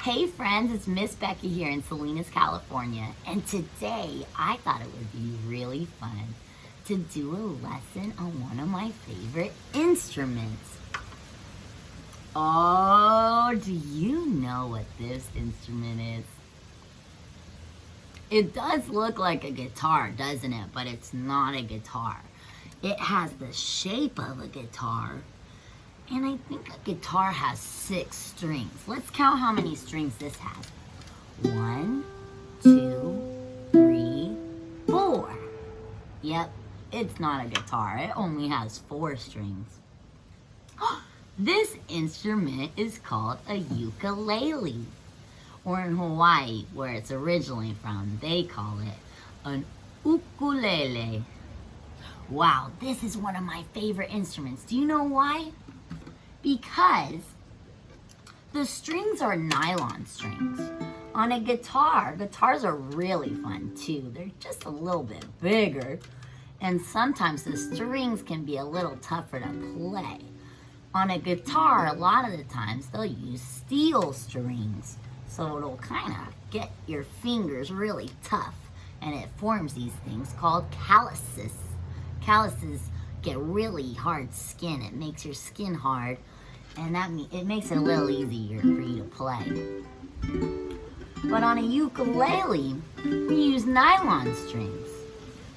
Hey friends, it's Miss Becca here in Salinas, California, and today I thought it would be really fun to do a lesson on one of my favorite instruments. Oh, do you know what this instrument is? It does look like a guitar, doesn't it? But it's not a guitar. It has the shape of a guitar. And I think a guitar has 6 strings. Let's count how many strings this has. 1, 2, 3, 4. Yep, it's not a guitar. It only has 4 strings. This instrument is called a ukulele. Or in Hawaii, where it's originally from, they call it an ukulele. Wow, this is one of my favorite instruments. Do you know why? Because the strings are nylon strings. On a guitar, guitars are really fun too. They're just a little bit bigger, and sometimes the strings can be a little tougher to play. On a guitar, a lot of the times they'll use steel strings, so it'll kind of get your fingers really tough, and it forms these things called calluses. Calluses get really hard skin. It makes your skin hard, and it makes it a little easier for you to play. But on a ukulele, we use nylon strings,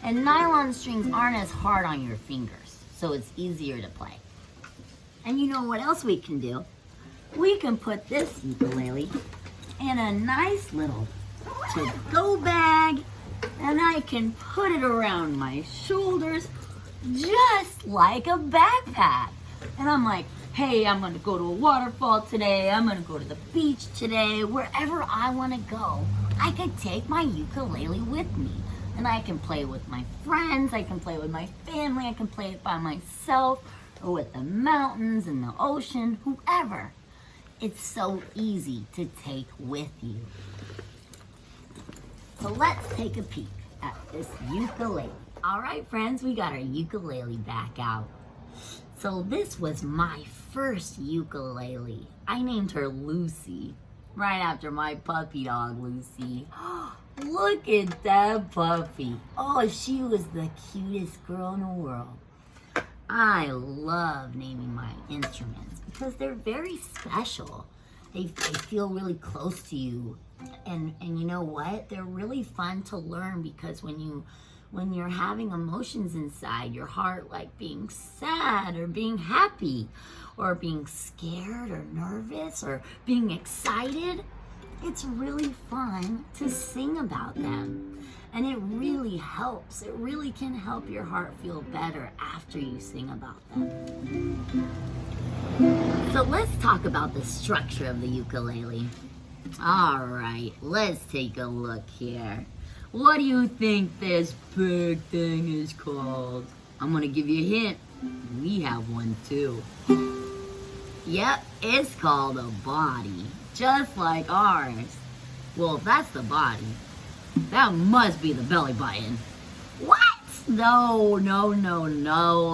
and nylon strings aren't as hard on your fingers, so it's easier to play. And you know what else we can do? We can put this ukulele in a nice little to-go bag, and I can put it around my shoulders just like a backpack. And I'm like, hey, I'm gonna go to a waterfall today, I'm gonna go to the beach today, wherever I wanna go, I could take my ukulele with me. And I can play with my friends, I can play with my family, I can play it by myself, or with the mountains and the ocean, whoever. It's so easy to take with you. So let's take a peek at this ukulele. All right, friends, we got our ukulele back out. So this was my first ukulele. I named her Lucy, right after my puppy dog, Lucy. Look at that puppy. Oh, she was the cutest girl in the world. I love naming my instruments because they're very special. They feel really close to you. And you know what? They're really fun to learn because when you're having emotions inside your heart, like being sad or being happy or being scared or nervous or being excited, it's really fun to sing about them. And it really helps. It really can help your heart feel better after you sing about them. So let's talk about the structure of the ukulele. All right, let's take a look here. What do you think this big thing is called? I'm gonna give you a hint. We have one too. Yep, it's called a body, just like ours. Well, if that's the body, that must be the belly button. What? No,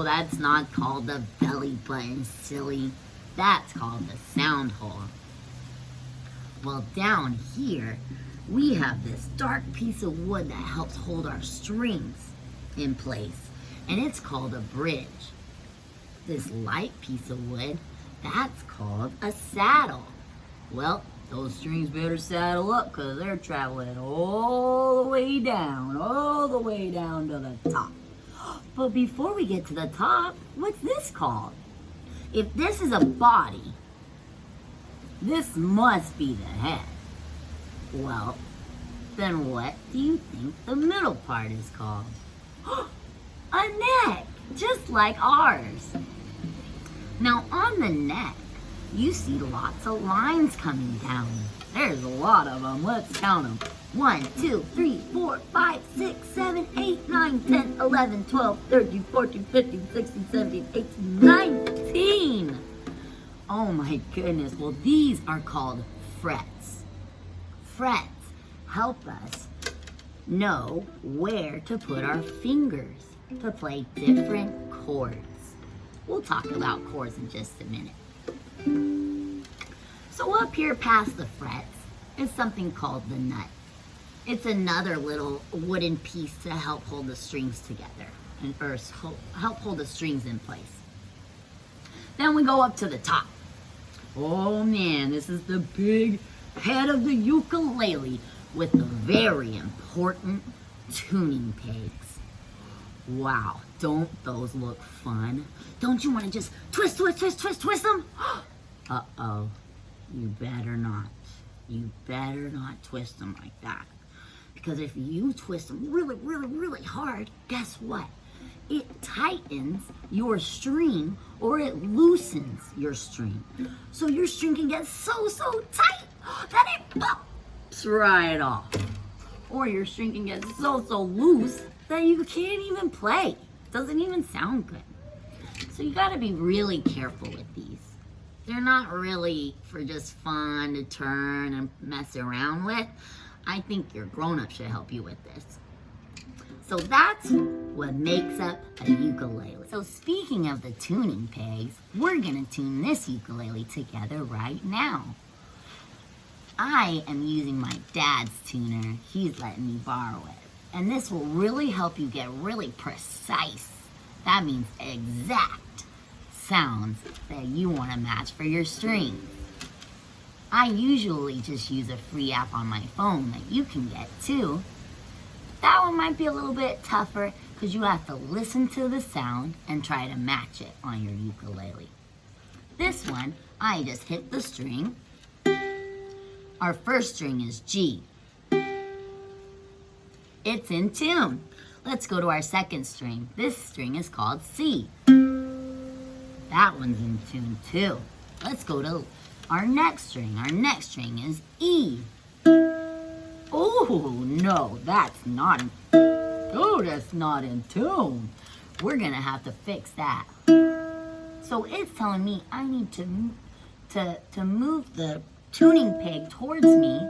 that's not called the belly button, silly. That's called the sound hole. Well, down here, we have this dark piece of wood that helps hold our strings in place, and it's called a bridge. This light piece of wood, that's called a saddle. Well, those strings better saddle up because they're traveling all the way down to the top. But before we get to the top, what's this called? If this is a body, this must be the head. Well, then what do you think the middle part is called? A neck, just like ours. Now on the neck, you see lots of lines coming down. There's a lot of them. Let's count them. 1, 2, 3, 4, 5, 6, 7, 8, 9, 10, 11, 12, 13, 14, 15, 16, 17, 18, 19. Oh my goodness. Well, these are called frets. Frets help us know where to put our fingers to play different chords. We'll talk about chords in just a minute. So up here past the frets, is something called the nut. It's another little wooden piece to help hold the strings together, or help hold the strings in place. Then we go up to the top. Oh man, this is the big head of the ukulele with the very important tuning pegs. Wow, don't those look fun? Don't you want to just twist them? Uh-oh, you better not. You better not twist them like that. Because if you twist them really hard, guess what? It tightens your string or it loosens your string. So your string can get so tight that it pops right off. Or your string can get so loose that you can't even play. Doesn't even sound good. So you gotta be really careful with these. They're not really for just fun to turn and mess around with. I think your grown-up should help you with this. So that's what makes up a ukulele. So speaking of the tuning pegs, we're gonna tune this ukulele together right now. I am using my dad's tuner. He's letting me borrow it. And this will really help you get really precise. That means exact sounds that you want to match for your strings. I usually just use a free app on my phone that you can get too. That one might be a little bit tougher because you have to listen to the sound and try to match it on your ukulele. This one, I just hit the string. Our first string is G. It's in tune. Let's go to our second string. This string is called C. That one's in tune too. Let's go to our next string. Our next string is E. Oh, no, that's not in tune. We're gonna have to fix that. So it's telling me I need to move the tuning peg towards me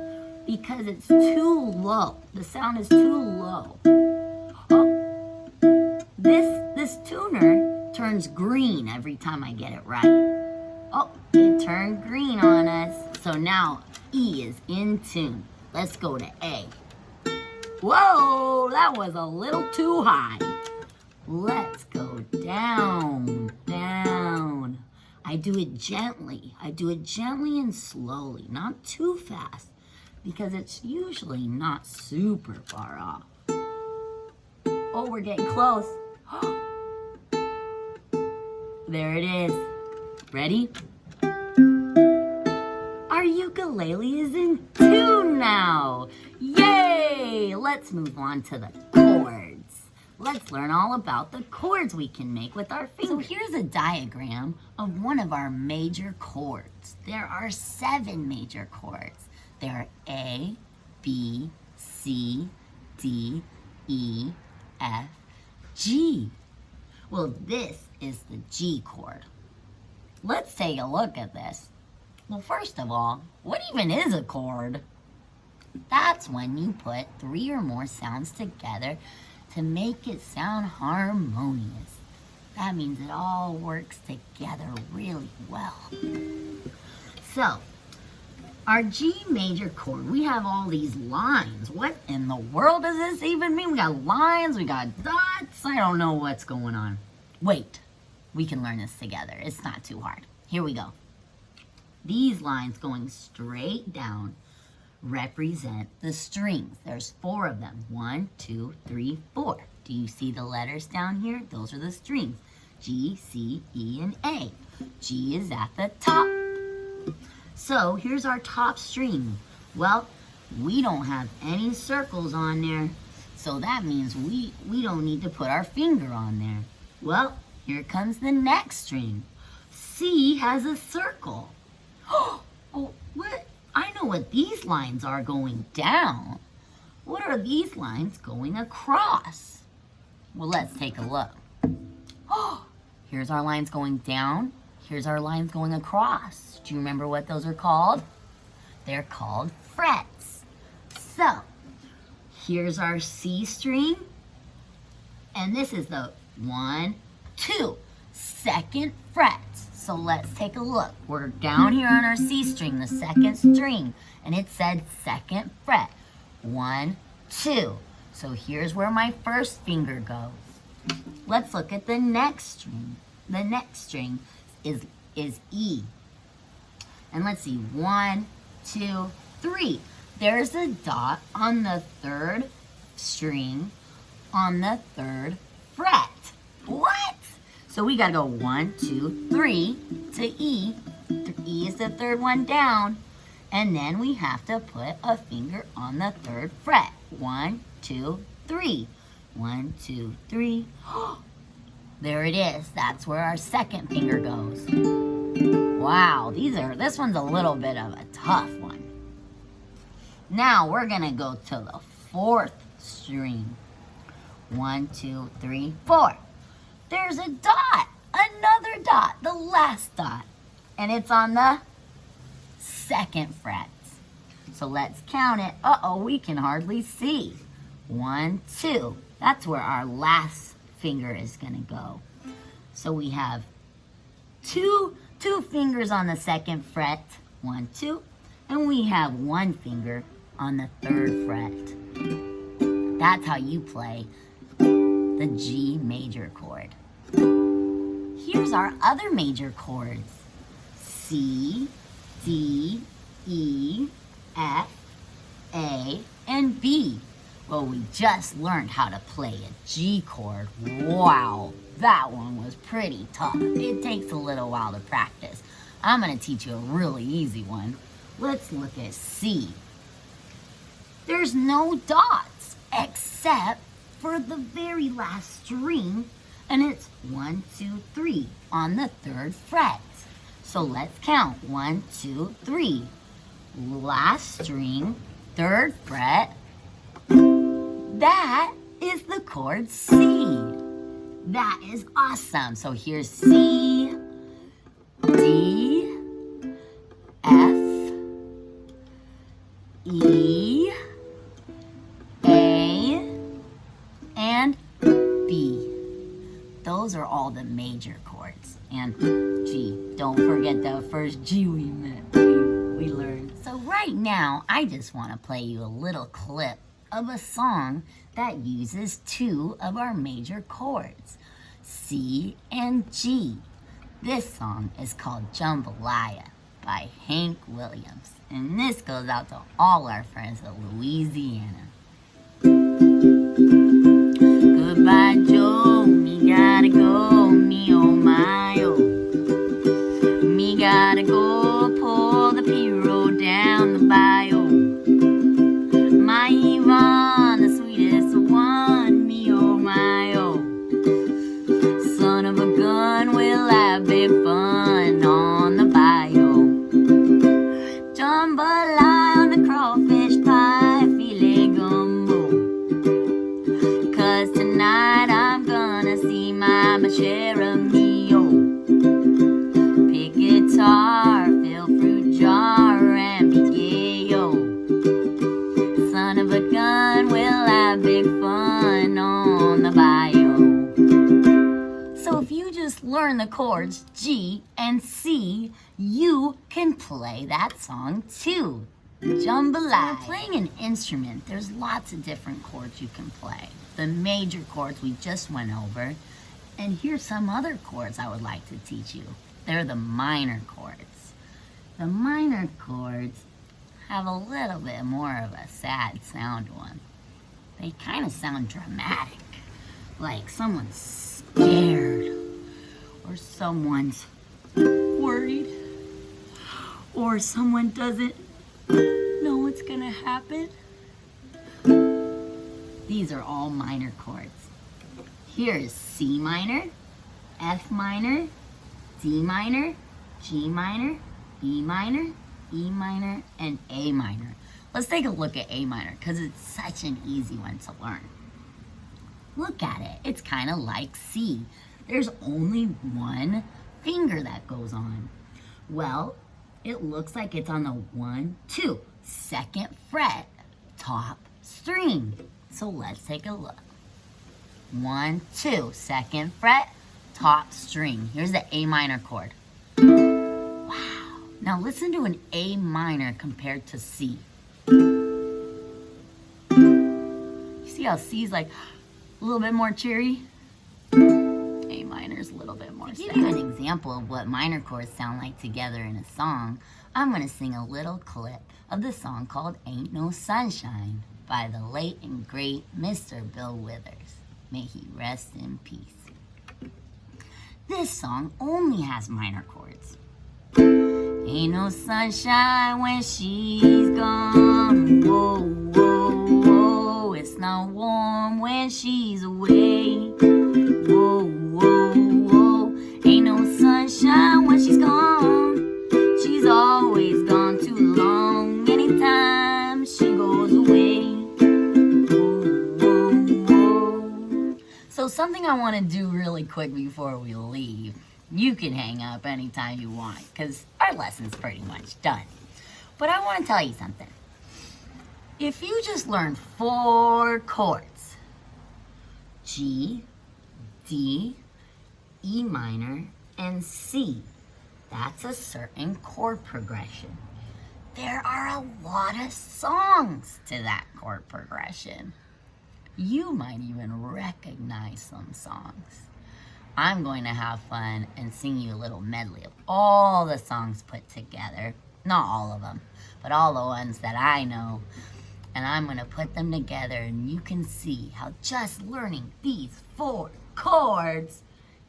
because it's too low. The sound is too low. Oh, this tuner turns green every time I get it right. Oh, it turned green on us. So now E is in tune. Let's go to A. Whoa, that was a little too high. Let's go down. I do it gently. And slowly, not too fast, because it's usually not super far off. Oh, we're getting close. There it is. Ready? Our ukulele is in tune now. Yay! Let's move on to the chords. Let's learn all about the chords we can make with our fingers. So here's a diagram of one of our major chords. There are 7 major chords. There are A, B, C, D, E, F, G. Well, this is the G chord. Let's take a look at this. Well, first of all, what even is a chord? That's when you put 3 or more sounds together to make it sound harmonious. That means it all works together really well. So, our G major chord, we have all these lines. What in the world does this even mean? We got lines, we got dots. I don't know what's going on. Wait, we can learn this together. It's not too hard. Here we go. These lines going straight down represent the strings. There's 4 of them. 1, 2, 3, 4. Do you see the letters down here? Those are the strings. G, C, E, and A. G is at the top. So here's our top string. Well, we don't have any circles on there. So that means we don't need to put our finger on there. Well, here comes the next string. C has a circle. Oh, what? I know what these lines are going down. What are these lines going across? Well, let's take a look. Oh, here's our lines going down. Here's our lines going across. Do you remember what those are called? They're called frets. So, here's our C string. And this is the 1, 2, second frets. So let's take a look. We're down here on our C string, the second string, and it said second fret. 1, 2. So here's where my first finger goes. Let's look at the next string. The next string is E. And let's see, 1, 2, 3. There's a dot on the third string on the third fret. What? So we gotta go 1, 2, 3 to E. E is the third one down. And then we have to put a finger on the third fret. 1, 2, 3. 1, 2, 3. There it is. That's where our second finger goes. Wow, this one's a little bit of a tough one. Now we're gonna go to the fourth string. 1, 2, 3, 4. There's a dot, another dot, the last dot. And it's on the second fret. So let's count it. Uh-oh, we can hardly see. 1, 2. That's where our last finger is gonna go. So we have two fingers on the second fret. 1, 2. And we have one finger on the third fret. That's how you play the G major chord. Here's our other major chords. C, D, E, F, A, and B. Well, we just learned how to play a G chord. Wow, that one was pretty tough. It takes a little while to practice. I'm gonna teach you a really easy one. Let's look at C. There's no dots except for the very last string, and it's 1, 2, 3 on the third fret. So let's count. 1, 2, 3. Last string, third fret. That is the chord C. That is awesome. So here's C, D, F, E, A, and B. Those are all the major chords. And G. Don't forget the first G we learned. So right now, I just want to play you a little clip of a song that uses two of our major chords, C and G. This song is called Jambalaya by Hank Williams. And this goes out to all our friends in Louisiana. Goodbye, Joe, me gotta go, me oh my oh. Me gotta go pull the P-road down the bayou. My Yvonne, the sweetest one, me oh my oh. Son of a gun, will have big fun on the bayou. Jambalaya on the crawfish pie, filet gumbo. 'Cause tonight I'm gonna see my Cheromeo. Pick guitar, fill fruit jar, and be gay-o. Son of a gun, will have big fun on the bayou. So if you just learn the chords G and C, you can play that song too. Jambalaya. When playing an instrument, there's lots of different chords you can play. The major chords we just went over, and here's some other chords I would like to teach you. They're the minor chords. The minor chords have a little bit more of a sad sound one. They kind of sound dramatic, like someone's scared, or someone's worried, or someone doesn't know what's gonna happen. These are all minor chords. Here is C minor, F minor, D minor, G minor, B minor, E minor, and A minor. Let's take a look at A minor because it's such an easy one to learn. Look at it. It's kind of like C. There's only one finger that goes on. Well, it looks like it's on the 1, 2, second fret, top string. So let's take a look. 1, 2, second fret, top string. Here's the A minor chord. Now listen to an A minor compared to C. You see how C's like a little bit more cheery? A minor's a little bit more sad. To give you an example of what minor chords sound like together in a song, I'm going to sing a little clip of the song called Ain't No Sunshine by the late and great Mr. Bill Withers. May he rest in peace. This song only has minor chords. Ain't no sunshine when she's gone. Whoa, whoa, whoa. It's not warm when she's away. Whoa, whoa, whoa. Ain't no sunshine when she's gone. She's always gone too long. Anytime she goes away. Whoa, whoa, whoa. So something I want to do really quick before we leave. You can hang up anytime you want because our lesson's pretty much done. But I want to tell you something. If you just learn 4 chords, G, D, E minor, and C, that's a certain chord progression. There are a lot of songs to that chord progression. You might even recognize some songs. I'm going to have fun and sing you a little medley of all the songs put together. Not all of them, but all the ones that I know. And I'm going to put them together and you can see how just learning these 4 chords,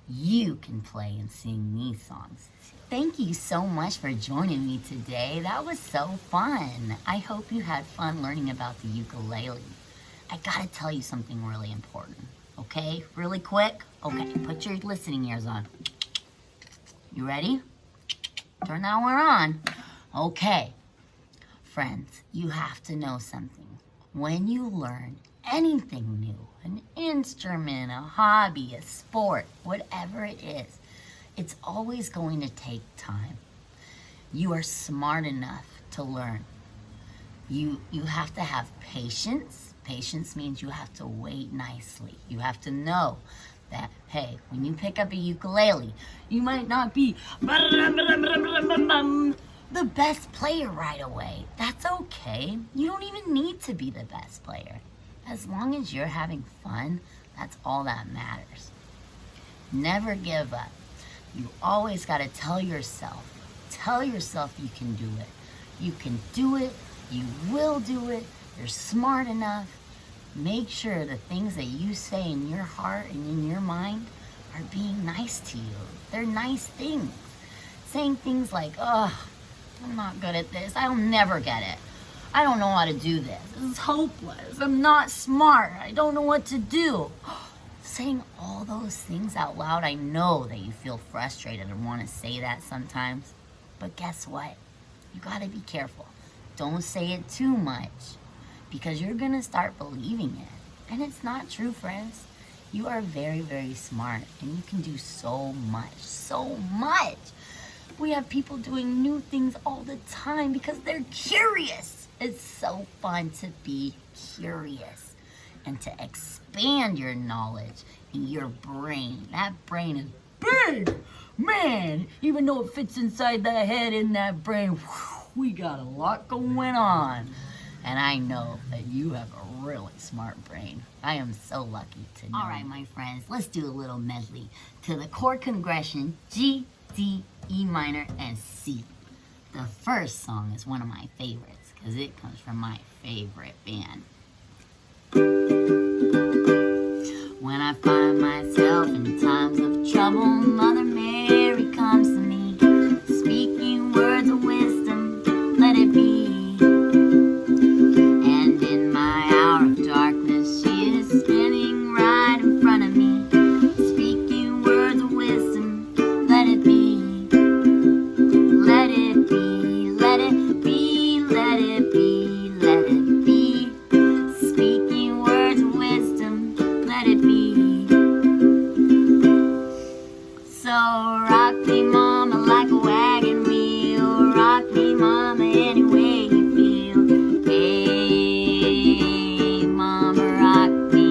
you can play and sing these songs. Thank you so much for joining me today. That was so fun. I hope you had fun learning about the ukulele. I gotta tell you something really important. Okay, really quick. Okay, put your listening ears on. You ready? Turn that one on. Okay, friends, you have to know something. When you learn anything new, an instrument, a hobby, a sport, whatever it is, it's always going to take time. You are smart enough to learn. You have to have patience. Patience means you have to wait nicely. You have to know that, hey, when you pick up a ukulele, you might not be the best player right away. That's okay. You don't even need to be the best player. As long as you're having fun, that's all that matters. Never give up. You always got to tell yourself you can do it. You can do it. You will do it. You're smart enough. Make sure the things that you say in your heart and in your mind are being nice to you. They're nice things. Saying things like, oh, I'm not good at this. I'll never get it. I don't know how to do this. This is hopeless. I'm not smart. I don't know what to do. Saying all those things out loud, I know that you feel frustrated and want to say that sometimes. But guess what? You got to be careful. Don't say it too much because you're going to start believing it. And it's not true, friends. You are very, very smart and you can do so much, so much. We have people doing new things all the time because they're curious. It's so fun to be curious and to expand your knowledge in your brain. That brain is big, man. Even though it fits inside that head in that brain, we got a lot going on. And I know that you have a really smart brain. I am so lucky to know. All right, my friends, let's do a little medley to the chord progression G, D, E minor, and C. The first song is one of my favorites because it comes from my favorite band. When I find myself in times of trouble, Mother Mary comes to me, speaking words of wisdom, let it be. And in my hour of darkness, she is standing right in front of me, speaking words of wisdom, let it be. Let it be, let it be, let it be, let it be. Speaking words of wisdom, let it be. So rock me, mama, like a wagon wheel. Rock me, mama, any way you feel. Hey, mama, rock me.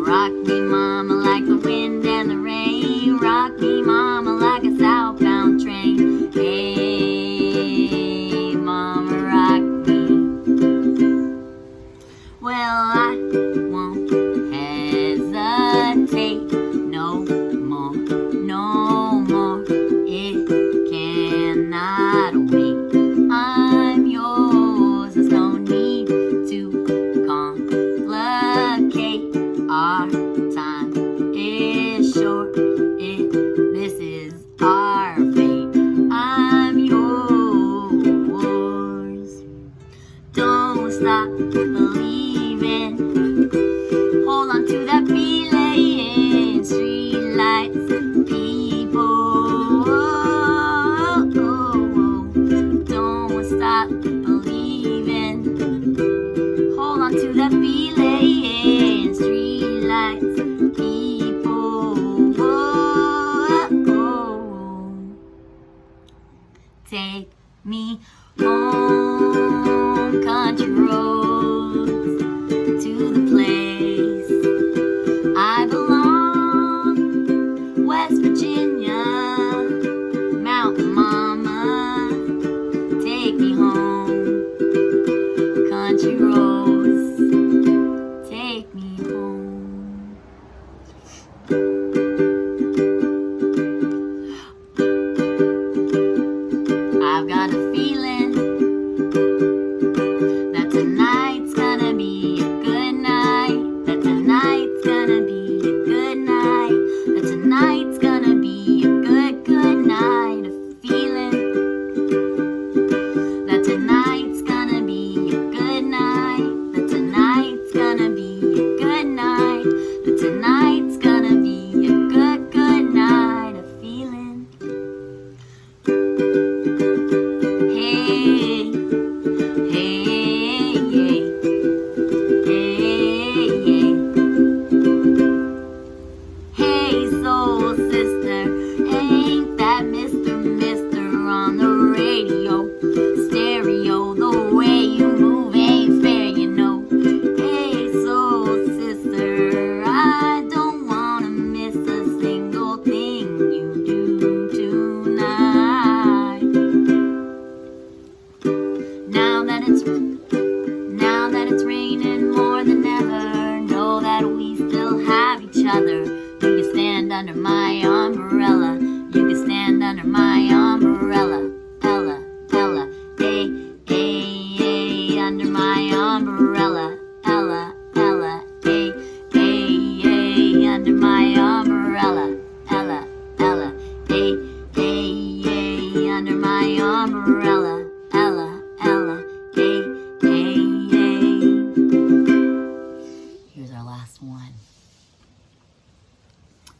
Rock me, mama, like the wind and the rain. Rock me, mama, like a southbound train. home, country roads, to the place I belong, West Virginia, Mountain Mama, take me home, country roads, take me home. I've got a feeling that tonight's gonna be a good night, that tonight's gonna be a good night, that tonight's gonna be a good, good night. A feeling that tonight's gonna be a good night, that tonight's gonna be a good night, that tonight's gonna be a good, good night. A feeling. Hey, hey, hey, hey, hey. Hey, soul sister, ain't that Mr. on the radio, stereo, the way you move ain't fair, you know. Hey, soul sister, I don't wanna miss a single thing you do tonight. Now that it's raining more than ever, know that we still have each other. You can stand under my umbrella. You can stand under my umbrella. Ella, Ella, hey, hey, hey, under my umbrella. Ella, Ella, hey, hey, hey, under my umbrella. Ella, Ella, hey, hey, hey, under my umbrella. Ella, Ella, hey, hey, hey. Here's our last one.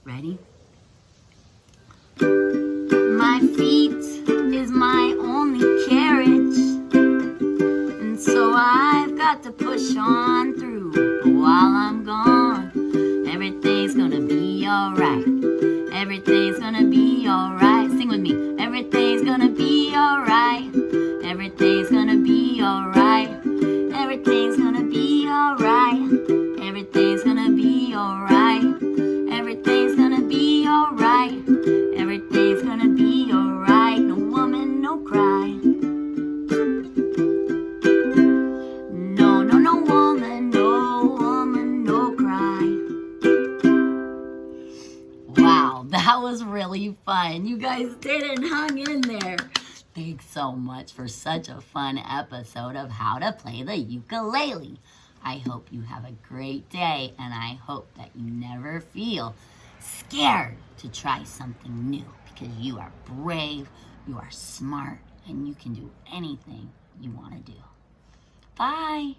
Ready? My feet is my only carriage, and so I've got to push on through. But while I'm gone, everything's gonna be alright. Everything's gonna be alright. Sing with me. Everything's gonna be alright. Everything's gonna be alright. Everything's gonna be alright. Everything's gonna be alright. Everything's gonna be alright. Everything's gonna be alright. No woman, no cry. No, no, no woman, no cry. Wow, that was really fun. You guys did it and hung in there. Thanks so much for such a fun episode of How to Play the Ukulele. I hope you have a great day, and I hope that you never feel scared to try something new, because you are brave, you are smart, and you can do anything you want to do. Bye.